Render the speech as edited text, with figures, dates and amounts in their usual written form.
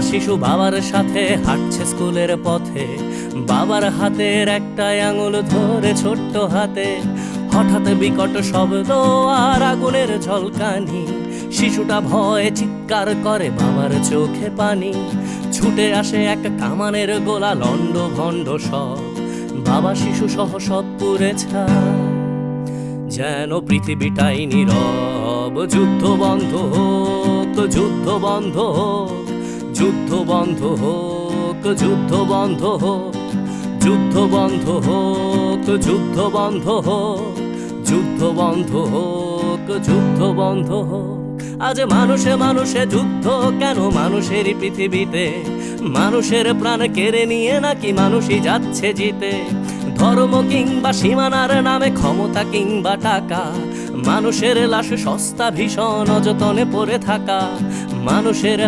শিশু বাবার সাথে হাঁটছে স্কুলের পথে, বাবার হাতের একটা আঙুল ধরে ছোট্ট হাতে। হঠাৎ বিকট শব্দ আর আগুনের ঝলকানি, শিশুটা ভয়ে চিৎকার করে, বাবার চোখে পানি। ছুটে আসে এক কামানের গোলা, লন্ড ভন্ড সব, বাবা শিশু সহ সব পুড়ে ছাই। যেন পৃথিবীটাই নীরব, যুদ্ধ বন্ধ হোক, যুদ্ধ বন্ধ হোক, যুদ্ধ বন্ধ হোক, যুদ্ধ বন্ধ হোক, যুদ্ধ বন্ধ হোক, যুদ্ধ বন্ধ হোক, যুদ্ধ বন্ধ হোক, যুদ্ধ বন্ধ হোক। আজ মানুষে মানুষে যুদ্ধ কেন মানুষেরই পৃথিবীতে? মানুষের প্রাণ কেড়ে নিয়ে নাকি মানুষই যাচ্ছে জিতে? ধর্ম কিংবা সীমানার নামে, ক্ষমতা কিংবা টাকা, মানুষের লাশ সস্তা ভীষণ অযতনে পড়ে থাকা। মানুষের